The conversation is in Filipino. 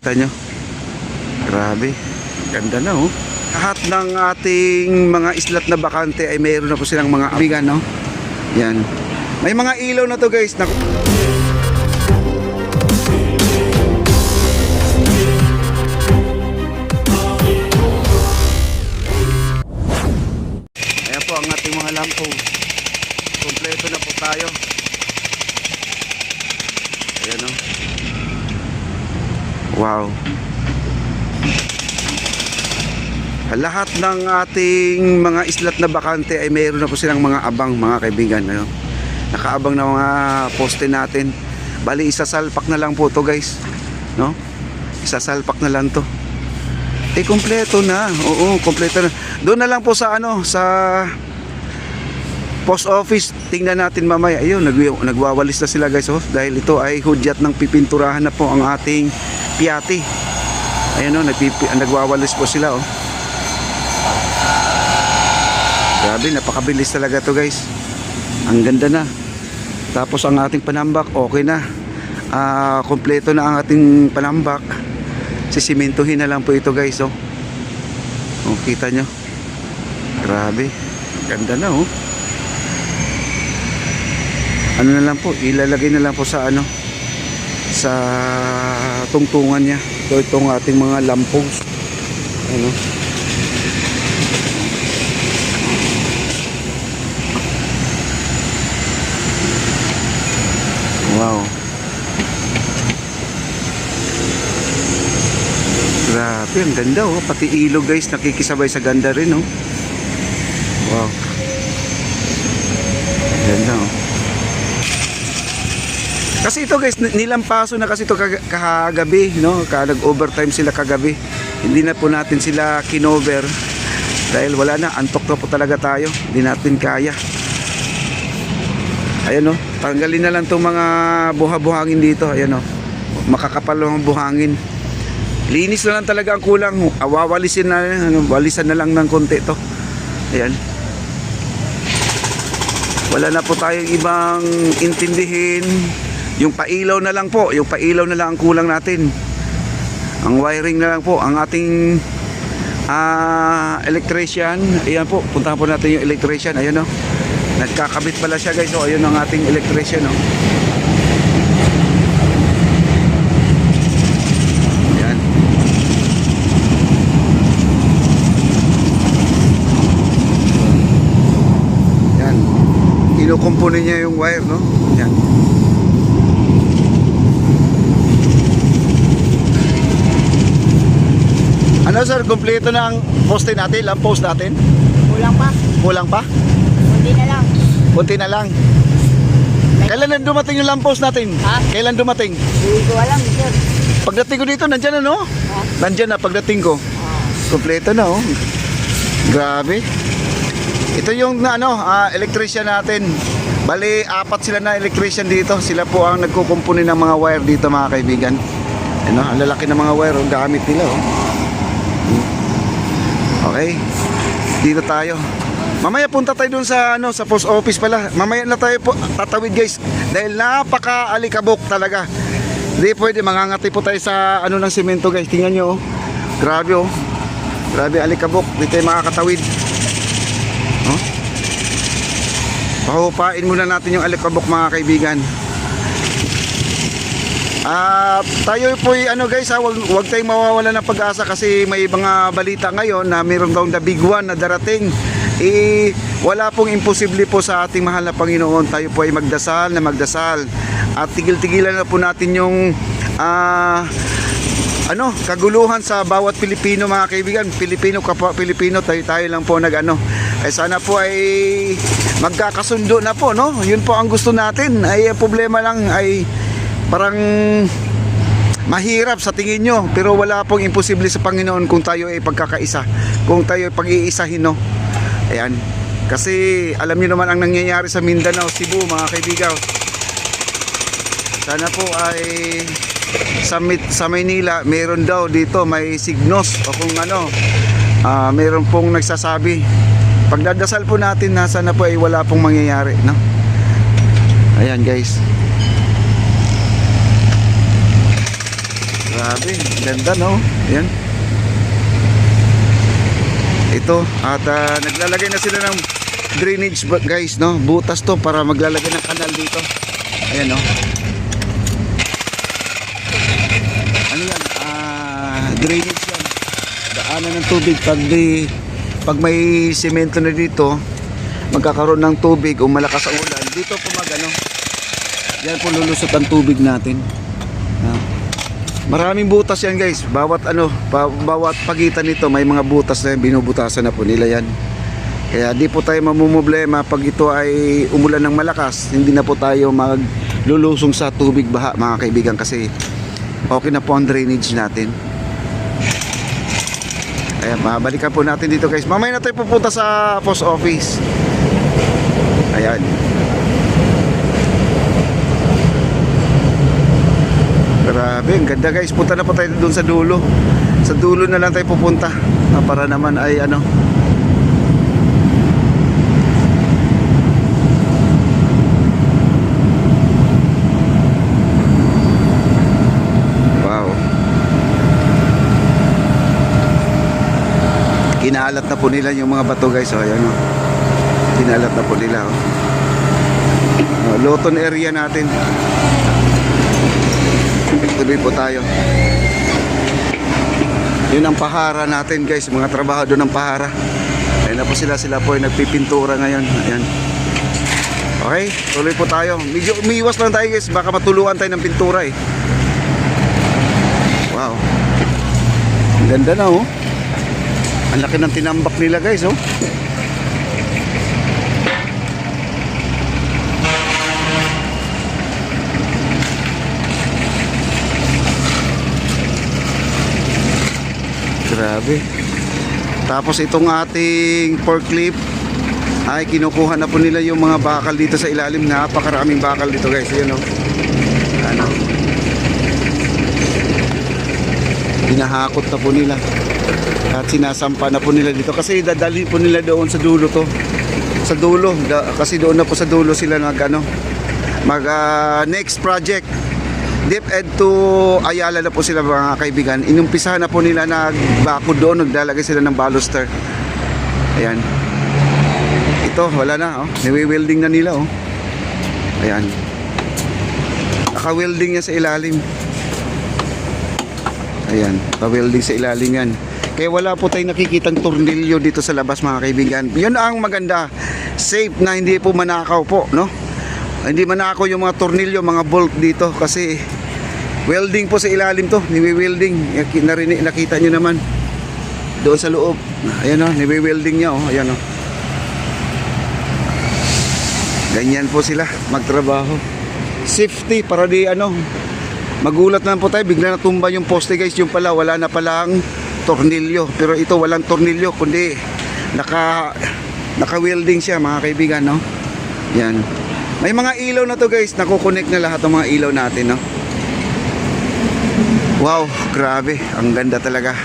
Kita nyo, grabe, ganda na oh. Lahat ng ating mga islat na bakante ay mayroon na po silang mga abigan, no? Yan, may mga ilaw na to guys na... Ayan po ang ating mga lampo. Kompleto na po tayo. Ayan o. Wow. Lahat ng ating mga islat na bakante ay mayroon na po silang mga abang, mga kaibigan, ano? Nakaabang na mga poste natin. Bali isasalpak na lang po to guys, no? Isasalpak na lang to. Kompleto na. Oo, kompleto na. Doon na lang po sa ano, sa post office. Tingnan natin mamaya. Ayun, nagwawalis na sila guys, oh, dahil ito ay hudyat ng pipinturahan na po ang ating Piatti. Ayun, oh, nagwawalis po sila, oh. Grabe, napakabilis talaga to guys. Ang ganda na. Tapos ang ating panambak, okay na. Kompleto na ang ating panambak. Sisimentuhin na lang po ito guys, oh. Oh, kita nyo. Grabe, ganda na, oh. Ano na lang po, ilalagay na lang po sa ano, sa tungtungan niya. Itong ating mga lampos. Ano? Wow. Grabe, ang ganda, oh. Pati ilog guys, nakikisabay sa ganda rin, oh. Wow. Ganda, oh. Kasi ito guys, nilampaso na kasi ito kagabi, no? Nag-overtime sila kagabi. Hindi na po natin sila kinover dahil wala na, antok na po talaga tayo. Hindi natin kaya. Ayan, no? Tanggalin na lang itong mga buha-buhangin dito. Ayan, no? Makakapal ang buhangin. Linis na lang talaga ang kulang. Wawalisin na, walisan na lang ng konti ito. Ayan. Wala na po tayong ibang intindihin. Yung pailaw na lang po, yung pailaw na lang ang kulang natin. Ang wiring na lang po, ang ating electrician. Ayan po, puntahan po natin yung electrician. Ayan, o, nagkakabit pala siya guys. O, ayun ang ating electrician, o. Ayan. Ayan, kinukumpuni niya yung wire, no? Ayan. Ano sir, kompleto na ang poste natin, lamp post natin? Kulang pa. Kulang pa? Kunti na lang. Kunti na lang. Kailan na dumating yung lamp post natin? Ha? Kailan dumating? Hindi ko alam, sir. Pagdating ko dito, nandyan na, no? Ha? Nandyan na pagdating ko. Kompleto na, oh. Grabe. Ito yung ano, electrician natin. Bali, 4 sila na electrician dito. Sila po ang nagkukumpuni ng mga wire dito, mga kaibigan. Ano, ang lalaki ng mga wire, ang gamit nila, oh. Okay, dito tayo. Mamaya punta tayo dun sa ano, sa post office pala. Mamaya na tayo po tatawid guys, dahil napaka-alikabok talaga. Hindi pwede, mangangati po tayo sa ano ng semento guys. Tingnan nyo, oh. Grabe, oh. Grabe, alikabok. Hindi tayo makakatawid, oh. Pahupain muna natin yung alikabok, mga kaibigan. Tayo po ano guys, wag tayong mawawala ng pag-asa kasi may mga balita ngayon na mayroon daw na big one na darating. Wala pong imposible po sa ating mahal na Panginoon. Tayo po ay magdasal na magdasal at tigil-tigilan na po natin yung kaguluhan sa bawat Pilipino, mga kaibigan. Pilipino kapwa Pilipino, tayo lang po ay sana po ay magkakasundo na po, no? Yun po ang gusto natin. Ay problema lang ay parang mahirap sa tingin nyo, pero wala pong imposible sa Panginoon kung tayo ay pagkakaisa, kung tayo ay pag-iisahin, no? Ayan, kasi alam niyo naman ang nangyayari sa Mindanao, Cebu, mga kaibigan. Sana po ay sa Maynila meron daw dito, may signos o kung ano, meron pong nagsasabi. Pagdadasal po natin na sana po ay wala pong mangyayari, no? Ayan guys. Grabe, ganda no. Yan. Ito at naglalagay na sila ng drainage guys no. Butas to para maglalagay ng kanal dito. Ayan no. Ano yan? Drainage yan. Daanan ng tubig pag may semento na dito, magkakaroon ng tubig o malakas ang ulan. Dito po yan po lulusot ang tubig natin. Maraming butas yan guys. Bawat pagitan nito may mga butas na yan, binubutasan na po nila yan. Kaya di po tayo mamumblema pag ito ay umulan ng malakas. Hindi na po tayo maglulusong sa tubig baha mga kaibigan kasi okay na po ang drainage natin. Ayan, balikan po natin dito guys. Mamaya na tayo pupunta sa post office. Ayan. Grabe, ang ganda guys. Punta na po tayo doon sa dulo. Sa dulo na lang tayo pupunta. Para naman ay Wow. Kinaalat na po nila yung mga bato guys. Ayan o. Kinaalat na po nila o. Loton area natin. Tuloy po tayo. Yun ang pahara natin guys, mga trabahador ng pahara. Ayun na po sila po ay nagpipintura ngayon. Ayan. Okay, tuloy po tayo. Medyo umiiwas lang tayo guys, baka matuluan tayo ng pintura eh. Wow. Ang ganda na oh. Ang laki ng tinambak nila guys oh. Grabe. Tapos itong ating forklift ay kinukuha na po nila yung mga bakal dito sa ilalim. Napakaraming bakal dito guys. Ayan o. Hinahakot na po nila. At sinasampa na po nila dito. Kasi dadalhin po nila doon sa dulo to. Sa dulo. Kasi doon na po sa dulo sila next project. DepEd to Ayala na po sila mga kaibigan. Inumpisahan na po nila nagbako doon, naglalagay sila ng baluster. Ayan. Ito, wala na oh. Niwi-welding na nila oh. Ayan. Naka-welding niya sa ilalim. Ayan, naka-welding sa ilalim yan. Kaya wala po tayong nakikitang tornilyo dito sa labas mga kaibigan. Yun ang maganda. Safe na hindi po manakaw po, no? Hindi manakaw yung mga tornilyo, mga bolt dito kasi welding po sa ilalim to, niwi-welding. Nakita nyo naman doon sa loob. Ayan o, niwi-welding niya o. Ayan o. Ganyan po sila magtrabaho. Safety para di magulat na po tayo, bigla natumba yung poste guys. Yung pala, wala na palang tornilyo. Pero ito walang tornilyo, kundi naka-welding siya mga kaibigan, no? Yan. May mga ilaw na to guys, nakukonect na lahat ng mga ilaw natin, no? Wow, grabe, ang ganda talaga.